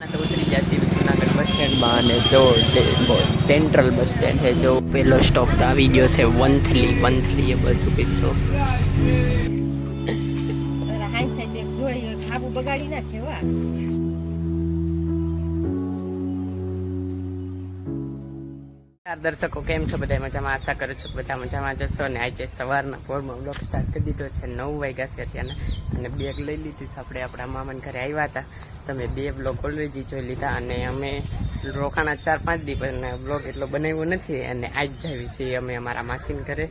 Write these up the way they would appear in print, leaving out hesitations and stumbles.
तो उतरी जाती जूनागढ़ बस स्टैंड में जो सेंट्रल बस स्टैंड है जो पहलो स्टॉप था वीडियो से वंथली ये बस उभी छो दर्शकों केम छो बधाय मजामां आशा करूं छुं बधा मजामां जशो ने आज सवारना पोरमां व्लॉग स्टार्ट करी दीधो छे 9 वाग्या छे अत्यारना अने बेग लई लीधी छे आपणे आपणा मामाने घरे आव्या हता तमे बे ब्लॉग ऑलरेडी जोई लीधा अने अमे रोकाणा 4-5 दी पण ब्लॉग एटलो बनाव्यो नथी अने आज जावी छे अमे अमारा मासीने घरे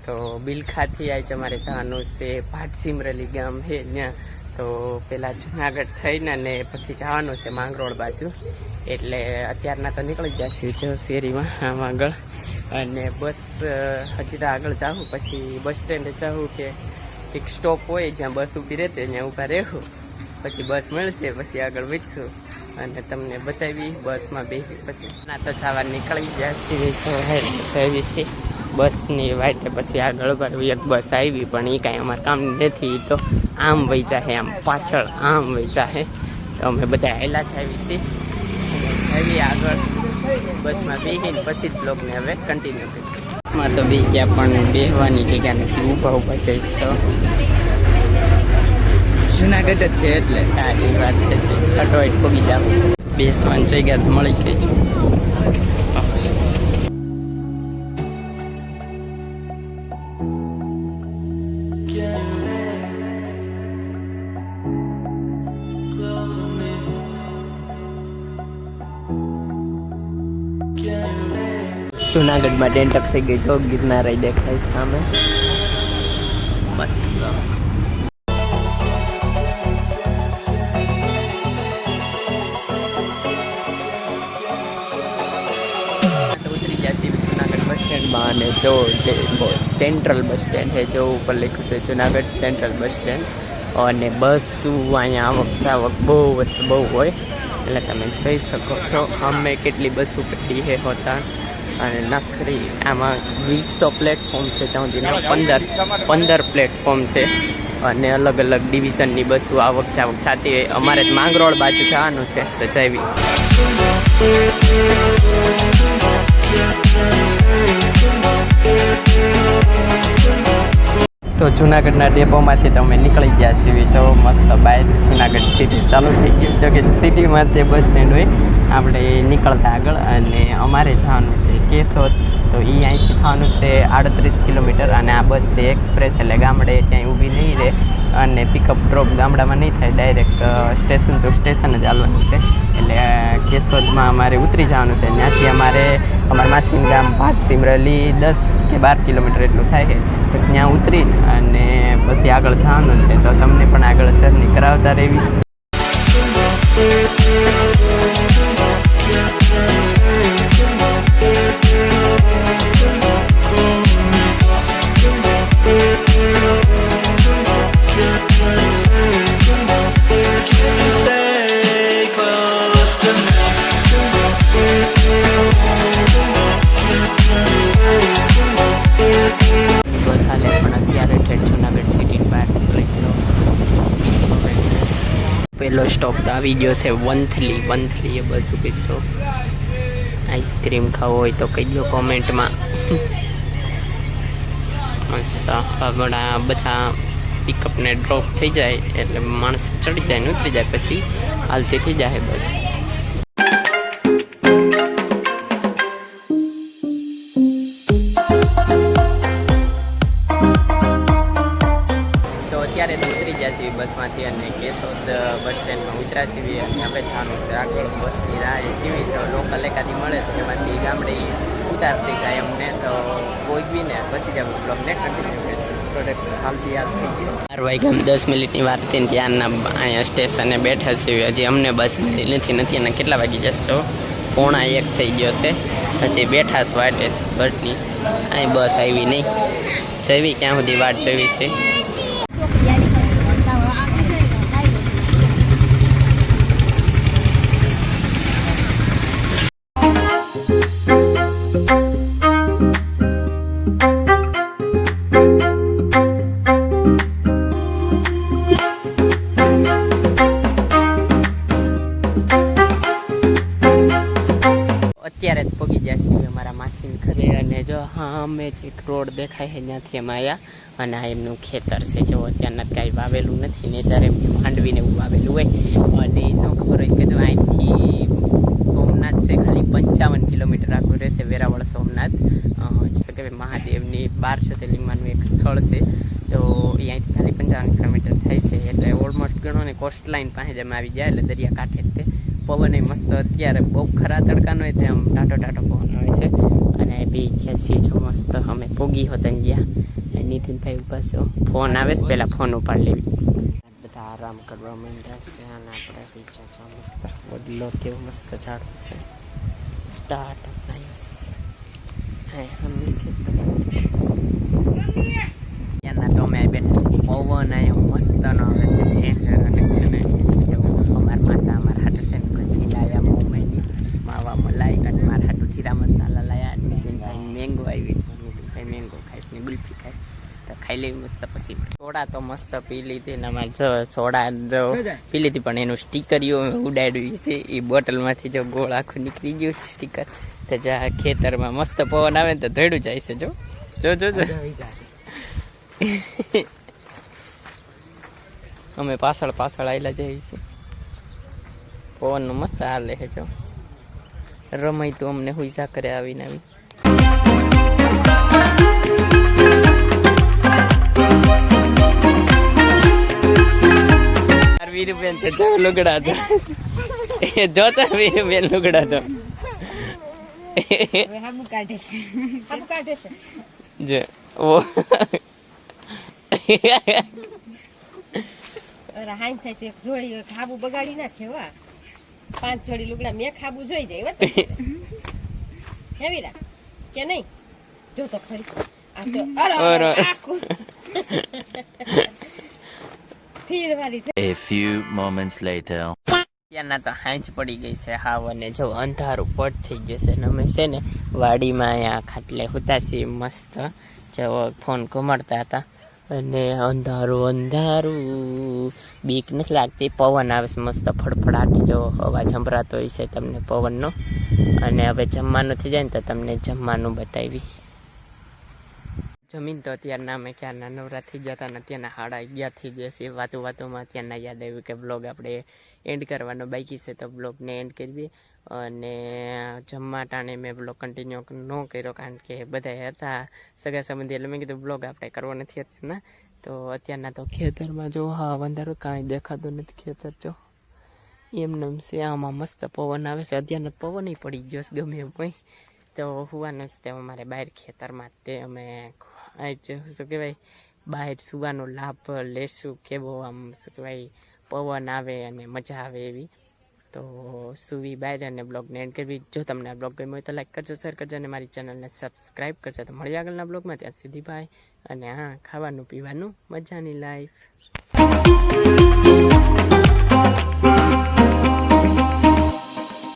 तो बिलखाथी आज अमारे जवानुं छे भाटसिमरली गाम है त्यां तो पेला जूनागढ़ थईने ने पछी जवानुं छे માંગરોળ बाजू એટલે અત્યારના તો નીકળી જશે જો શેરીમાં આમ આગળ અને બસ હજી તો આગળ જાઉં પછી બસ સ્ટેન્ડે જાઉં કે એક સ્ટોપ હોય જ્યાં બસ ઊભી રહેते ત્યાં ઊભા રહેવું પછી બસ મળશે પછી આગળ વધશું અને તમને બતાવી બસમાં બેસી પછી ના તો જવા નીકળી જશે જો જવી છે બસની વાટે પછી આગળ એક બસ આવી પણ એ કાંઈ અમારે કામ નથી તો આમ વહી જાહે આમ પાછળ આમ વહી જાહે તો અમે બધા હેલા જ આવી છીએ આવી આગળ બસમાં બેસીને પછી જ બ્લોગને હવે કન્ટિન્યુ કરીશું બસમાં તો બી ગયા પણ બેસવાની જગ્યા નથી ઊભા જઈ તો જૂનાગઢ જ છે એટલે સારી વાત છે ખટોઈટ પગી જાવ બેસવાની જગ્યા મળી ગઈ છે जूनागढ़ में डेंटक थी गई जो गिरनार देखाय सामे मस्त उतरी जाती जूनागढ़ बस स्टैंड में जो सेंट्रल बस स्टैंड है जो ऊपर लिखू है जूनागढ़ सेंट्रल बस स्टैंड और बस अँ आवक जावक बहु हो તમે જોઈ શકો છો અમે કેટલી બસો પડી છે હોતા અને નખરી આમાં 20 તો પ્લેટફોર્મ છે જ્યાં સુધી 15 પ્લેટફોર્મ છે અને અલગ અલગ ડિવિઝનની બસો આવક જાવક થતી હોય અમારે માંગરોળ બાજુ જવાનું છે તો જઈવી तो जूनागढ़ डेपोमांथी तो अमे निकली गया छीए जो मस्त बाहर जूनागढ़ सिटी चालू थी गई जो कि सिटी में बस स्टेन्ड हो आपणे निकलता आगळ अने अमारे जवानुं छे केशोद तो ई अहींथी थवानुं छे 38 किलोमीटर अने आ बस छे एक्सप्रेस एटले गामडे त्यां ऊभी नहीं रहे अने पिकअप ड्रॉप गामडामां नहीं थाय डायरेक्ट स्टेशन टू स्टेशन ज आववानुं छे एटले केशोदमां अमारे उतरी जवानुं छे त्यांथी अमारे अमारा मासीनुं गाम भाटसिमरली 10 કે 12 કિલોમીટર એટલું થાય છે તો ત્યાં ઉતરી અને પછી આગળ જવાનું છે તો તમને પણ આગળ જર્ની કરાવતા રહેવી पहलो स्टॉप था वीडियो से वंथली ये बस उभी छो आइसक्रीम खाओ हो तो कही दो कॉमेंट में मस्त बड़ा बधा पिकअप ने ड्रॉप थी जाए एटले माणस चढ़ी जाए ने उतरी जाए पछी हालती थी जाए बस बस में केशोद बस स्टेन्ड में उतरा छीए अपने जवानुं छे आगळ बसनी राह सीवी तो लोकल एकादी मळे तो एमांथी गामडे उतारती जाए अमने तो कोई भी ने पछी जब ब्लॉग ने कंटिन्यू करशुं प्रोडक्ट हालती हाल थई गई 4 वाग्या 10 मिनिटनी वात थी त्यारना अहींया स्टेशने बैठा छीए हजी अमने बस मळी નથી અને કેટલા વાગી જશે 1:45 થઈ ગયો છે હજી બેઠા છે વાટે બસની કાંઈ બસ આવી નહીં જઈવી ક્યાં સુધી વાટ જોવી છે અત્યારે જ પગી જાય છે અમારા માસીને ઘરે અને જો હા અમે જે રોડ દેખાય છે ત્યાંથી અમે આવ્યા અને આ એમનું ખેતર છે જો અત્યારના કાંઈ વાવેલું નથી ને ત્યારે માંડવીને એવું વાવેલું હોય અને ન ખબર હોય કે તો અહીંથી સોમનાથ છે ખાલી 55 કિલોમીટર આખું રહેશે વેરાવળ સોમનાથ કે મહાદેવની 12 જ્યોતિર્લિંગમાંનું એક સ્થળ છે તો અહીંયાથી ખાલી 55 કિલોમીટર થાય છે એટલે ઓલમોસ્ટ ગણો ને કોસ્ટ લાઇન પાસે જેમ આવી જાય એટલે દરિયા કાંઠે જ તે પવન એ મસ્ત અત્યારે બહુ ખરા તડકાનો હોય તે આમ ટાટો ટાટો પવન આવે છે અને બી ખેંચીએ છો મસ્ત અમે પોગી હોતા ગયા નીતિનભાઈ ઉભા છો ફોન આવે છે પહેલાં ફોન ઉપાડ લેવી બધા આરામ કરવા માંડ્યા છે અને આપણે પીછા છો મસ્ત વડલો કેવું મસ્ત ઝાડ છે ટાટ સાયસ ત્યાંના તો અમે બેઠા પવન અહીંયા મસ્ત ન આવે છે અમારા માસા અમારા હાટું છે ને કોઈ લાયા મોમાઈની માવા મલાઈ અને મારા હાટું જીરા મસાલા લાયા નીતિનભાઈ મેંગો આવી છે નીતિનભાઈ મેંગો ખાઈશ ને ગુલ્ફી ખાઈશ તો ખાઈ લેવી મસ્ત પછી સોડા તો મસ્ત પી લીધી ને અમારે જો સોડા પી લીધી પણ એનું સ્ટીકરિયું ઉડાડ્યું છે એ બોટલમાંથી જો ગોળ આખું નીકળી ગયું સ્ટીકર તો જા ખેતરમાં મસ્ત પવન આવે ને તો ધોડું જાય છે જો જો જો જો અમે પાછળ પાછળ આવેલા જઈએ છીએ પવનનું મસ્ત હાલે છે જો રમાય તો અમને હુઈસા કરે આવીને આવી વીરબેન તો જો લુગડા તો જોતા વીરબેન લુગડા તો જે ઓ હાઈ થાય તો એક જોડી ખાબુ બગાડી નાખે વા 5 જોડી લુગડા મેં ખાબુ જોઈ જાય હેવીરા કે નહીં જો તો ખરી આ તો અરે આખું ફીરવારી A few moments later. ત્યાંના તો હાંચ પડી ગઈ છે હાવ અને જો અંધારું પડ થઈ ગયું છે ને અમે છે ને વાડીમાં અહીંયા ખાટલે હુતા છીએ મસ્ત જો ફોન ઘુમાડતા હતા અને અંધારું અંધારું બીક નથી લાગતી પવન આવે છે મસ્ત ફડફડાટી જો અવાજ સંભળાતો હોય છે તમને પવનનો અને હવે જમવાનું થઈ જાય ને તો તમને જમવાનું બતાવી જમીન તો અત્યારના અમે ક્યારના નવરા થઈ જતા ને અત્યારના 11:30 થઈ જશે વાતોમાં અત્યારના યાદ આવ્યું કે બ્લોગ આપણે એન્ડ કરવાનો બાકી છે તો બ્લોગને એન્ડ કરીએ અને જમવા ટાણે મેં બ્લોગ કન્ટિન્યુ ન કર્યો કારણ કે બધા હતા સગા સંબંધી એટલે મેં કીધું બ્લોગ આપણે કરવો નથી અત્યારના તો અત્યારના તો ખેતરમાં જો હા અંધારું કાંઈ દેખાતું નથી ખેતર જો એમને છે આમાં મસ્ત પવન આવે છે અત્યારનો પવન પડી ગયો છે ગમે એવું કંઈ તો હોવાનું જ તે અમારે બહાર ખેતરમાં તે અમે શું કહેવાય બહાર સુવાનો લાભ લેશું કેવો આમ શું કહેવાય પવન આવે અને મજા આવે એવી તો સુવી બહાર અને બ્લોગને એન્ડ કરવી જો તમને આ બ્લોગ ગમ્યો હોય તો લાઈક કરજો શેર કરજો અને મારી ચેનલને સબસ્ક્રાઈબ કરજો તો મળીએ આગળના બ્લોગમાં ત્યાં સુધી બાય અને હા ખાવાનું પીવાનું મજાની લાઈફ